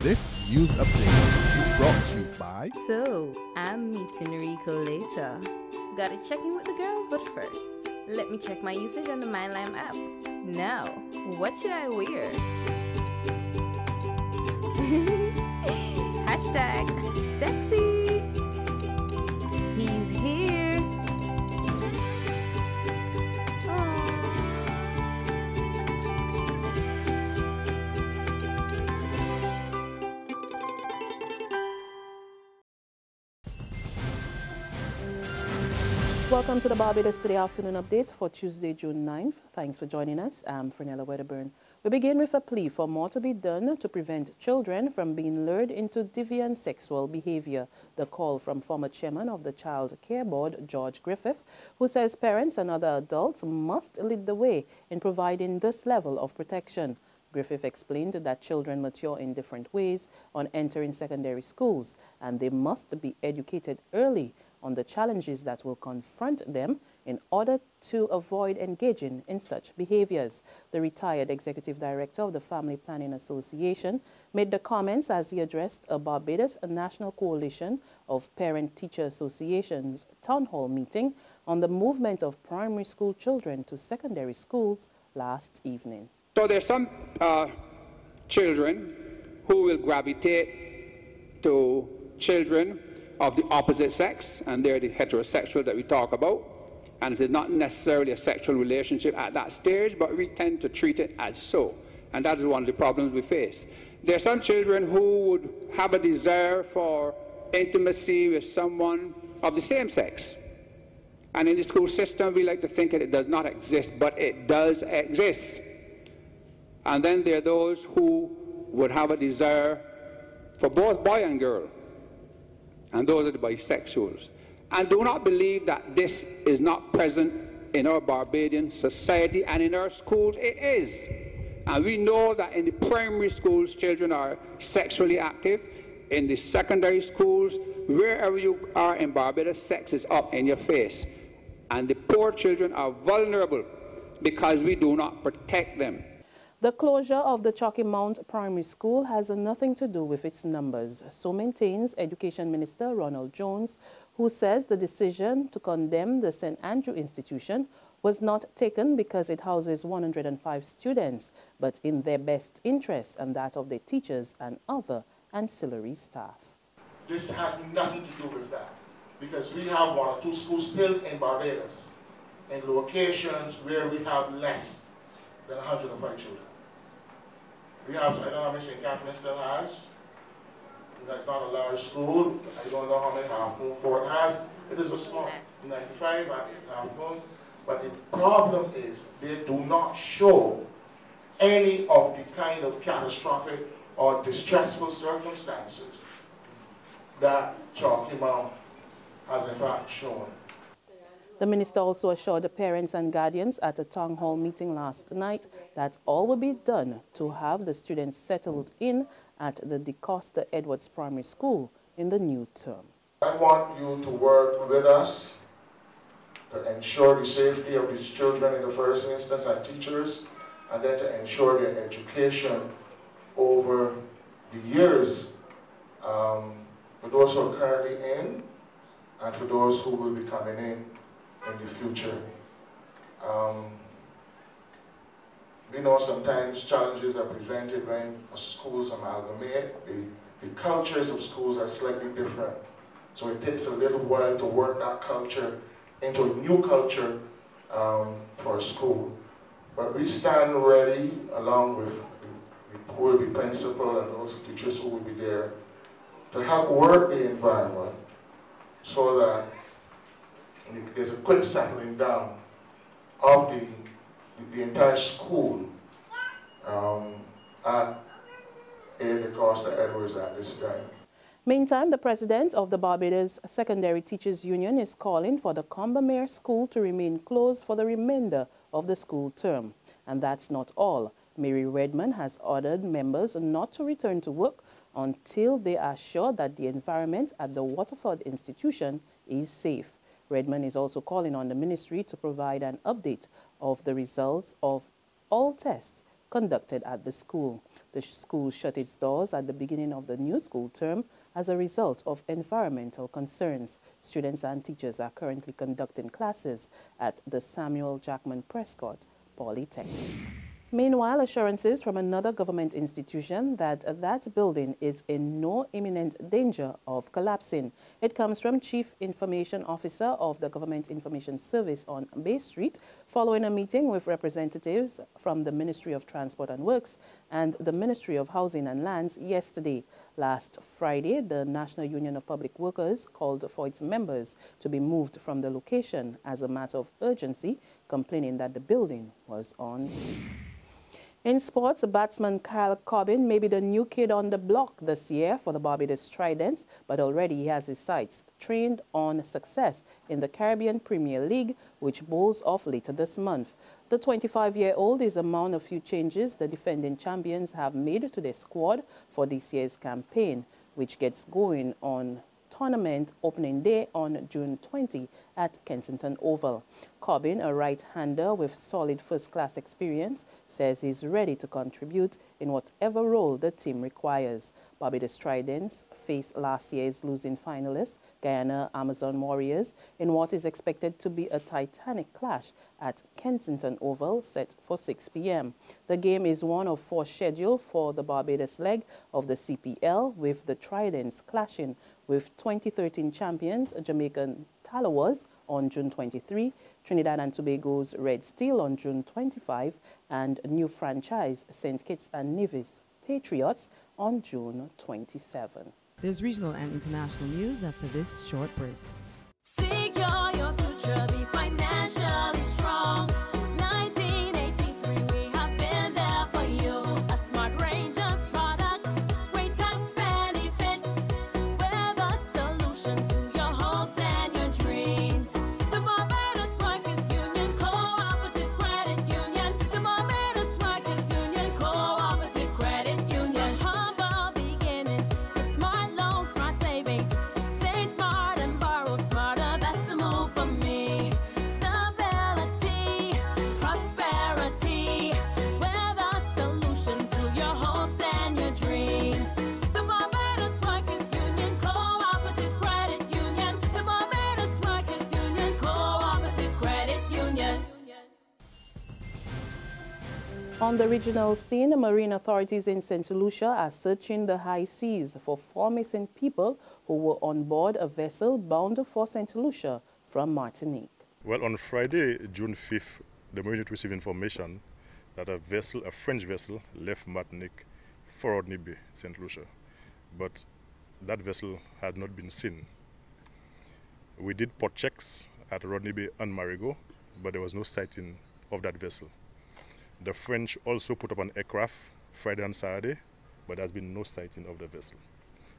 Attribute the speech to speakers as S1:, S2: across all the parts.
S1: This news update is brought to you by...
S2: So, I'm meeting Rico later. Gotta check in with the girls, but first, let me check my usage on the MyLime app. Now, what should I wear? Hashtag sexy. He's here.
S3: Welcome to the Barbados Today Afternoon Update for Tuesday, June 9th. Thanks for joining us. I'm Frenella Wedderburn. We begin with a plea for more to be done to prevent children from being lured into deviant sexual behavior. The call from former chairman of the Child Care Board, George Griffith, who says parents and other adults must lead the way in providing this level of protection. Griffith explained that children mature in different ways on entering secondary schools, and they must be educated early on the challenges that will confront them in order to avoid engaging in such behaviors. The retired executive director of the Family Planning Association made the comments as he addressed a Barbados National Coalition of Parent-Teacher Associations town hall meeting on the movement of primary school children to secondary schools last evening.
S4: So there's some children who will gravitate to children of the opposite sex, and they're the heterosexual that we talk about. And it is not necessarily a sexual relationship at that stage, but we tend to treat it as so. And that is one of the problems we face. There are some children who would have a desire for intimacy with someone of the same sex. And in the school system, we like to think that it does not exist, but it does exist. And then there are those who would have a desire for both boy and girl. And those are the bisexuals. And do not believe that this is not present in our Barbadian society and in our schools. It is. And we know that in the primary schools, children are sexually active. In the secondary schools, wherever you are in Barbados, sex is up in your face. And the poor children are vulnerable because we do not protect them.
S3: The closure of the Chalky Mount Primary School has nothing to do with its numbers, so maintains Education Minister Ronald Jones, who says the decision to condemn the St. Andrew institution was not taken because it houses 105 students, but in their best interest and that of their teachers and other ancillary staff.
S5: This has nothing to do with that, because we have 1 or 2 schools still in Barbados, in locations where we have less than 105 children. We have, I don't know how many St. Catherine still has. It's not a large school. I don't know how many Half Moon Fort has. It is a small, 95 at Half Moon. But the problem is they do not show any of the kind of catastrophic or distressful circumstances that Chalky Mount has in fact shown.
S3: The minister also assured the parents and guardians at a town hall meeting last night that all will be done to have the students settled in at the DeCosta Edwards Primary School in the new term.
S5: I want you to work with us to ensure the safety of these children in the first instance and teachers, and then to ensure their education over the years for those who are currently in and for those who will be coming in the future. We know sometimes challenges are presented when schools amalgamate. The cultures of schools are slightly different. So it takes a little while to work that culture into a new culture for a school. But we stand ready, along with who will be principal and those teachers who will be there, to help work the environment so that there's a quick settling down of the entire school at DeCosta Edwards at this time.
S3: Meantime, the president of the Barbados Secondary Teachers Union is calling for the Combermere School to remain closed for the remainder of the school term. And that's not all. Mary Redmond has ordered members not to return to work until they are sure that the environment at the Waterford institution is safe. Redmond is also calling on the ministry to provide an update of the results of all tests conducted at the school. The school shut its doors at the beginning of the new school term as a result of environmental concerns. Students and teachers are currently conducting classes at the Samuel Jackman Prescott Polytechnic. Meanwhile, assurances from another government institution that that building is in no imminent danger of collapsing. It comes from Chief Information Officer of the Government Information Service on Bay Street following a meeting with representatives from the Ministry of Transport and Works and the Ministry of Housing and Lands yesterday. Last Friday, the National Union of Public Workers called for its members to be moved from the location as a matter of urgency, complaining that the building was on. In sports, batsman Kyle Cobbin may be the new kid on the block this year for the Barbados Tridents, but already he has his sights trained on success in the Caribbean Premier League, which bowls off later this month. The 25-year-old is among a few changes the defending champions have made to their squad for this year's campaign, which gets going on tournament opening day on June 20 at Kensington Oval. Cobbin, a right-hander with solid first-class experience, says he's ready to contribute in whatever role the team requires. Barbados Tridents faced last year's losing finalists, Guyana Amazon Warriors, in what is expected to be a titanic clash at Kensington Oval set for 6 p.m. The game is one of 4 scheduled for the Barbados leg of the CPL, with the Tridents clashing with 2013 champions Jamaican Talawas on June 23, Trinidad and Tobago's Red Steel on June 25, and new franchise St. Kitts and Nevis Patriots on June 27.
S6: There's regional and international news after this short break.
S7: Secure your future, be financially strong. Since 1983, we have been there for you. A smart range of products, great tax benefits. We're the solution to your hopes and your dreams. The Barbados Workers Union Cooperative Credit Union. The Barbados Workers Union Cooperative Credit Union. Humble beginnings to smart loans, smart savings. Save smart and borrow smarter. That's the move for me. Stability, prosperity. We're the solution to your hopes and your dreams. The Barbados Workers Union Cooperative Credit Union. The Barbados Workers Union Cooperative Credit Union.
S3: On the regional scene, marine authorities in St. Lucia are searching the high seas for 4 missing people who were on board a vessel bound for St. Lucia from Martinique.
S8: Well, on Friday, June 5th, the Marine unit received information that a French vessel, left Martinique for Rodney Bay, St. Lucia. But that vessel had not been seen. We did port checks at Rodney Bay and Marigot, but there was no sighting of that vessel. The French also put up an aircraft Friday and Saturday, but there has been no sighting of the vessel.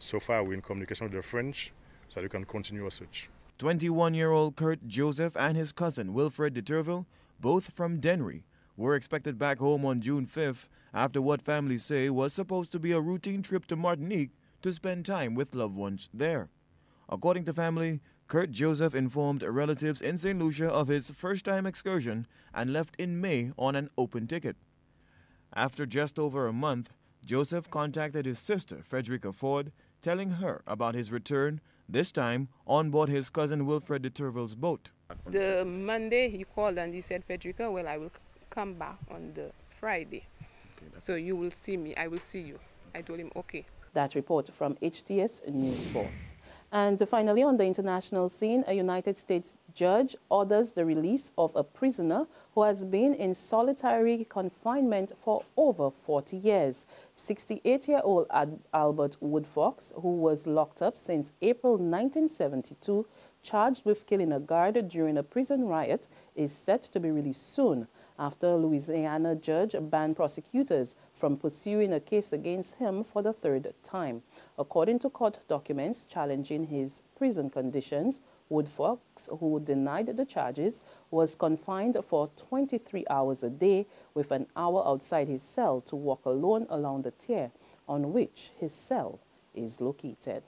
S8: So far, we're in communication with the French so that we can continue our search.
S9: 21-year-old Kurt Joseph and his cousin Wilfred de Turville, both from Dennery, were expected back home on June 5th after what families say was supposed to be a routine trip to Martinique to spend time with loved ones there. According to family, Kurt Joseph informed relatives in St. Lucia of his first-time excursion and left in May on an open ticket. After just over a month, Joseph contacted his sister, Frederica Ford, telling her about his return, this time on board his cousin Wilfred de Turville's boat.
S10: The Monday he called and he said, Frederica, well, I will come back on the Friday. So you will see me, I will see you. I told him, okay.
S3: That report from HTS News Force. And finally, on the international scene, a United States judge orders the release of a prisoner who has been in solitary confinement for over 40 years. 68-year-old Albert Woodfox, who was locked up since April 1972, charged with killing a guard during a prison riot, is set to be released soon after a Louisiana judge banned prosecutors from pursuing a case against him for the 3rd time. According to court documents challenging his prison conditions, Woodfox, who denied the charges, was confined for 23 hours a day with an hour outside his cell to walk alone along the tier on which his cell is located.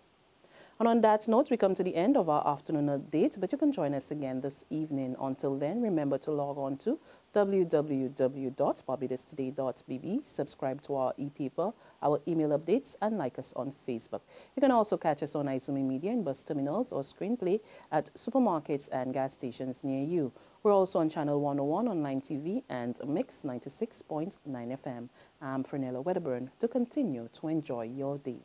S3: And on that note, we come to the end of our afternoon update, but you can join us again this evening. Until then, remember to log on to www.barbadostoday.bb, subscribe to our e-paper, our email updates, and like us on Facebook. You can also catch us on Izumi Media in bus terminals or screenplay at supermarkets and gas stations near you. We're also on Channel 101 online TV and Mix 96.9 FM. I'm Fernella Wedderburn to continue to enjoy your day.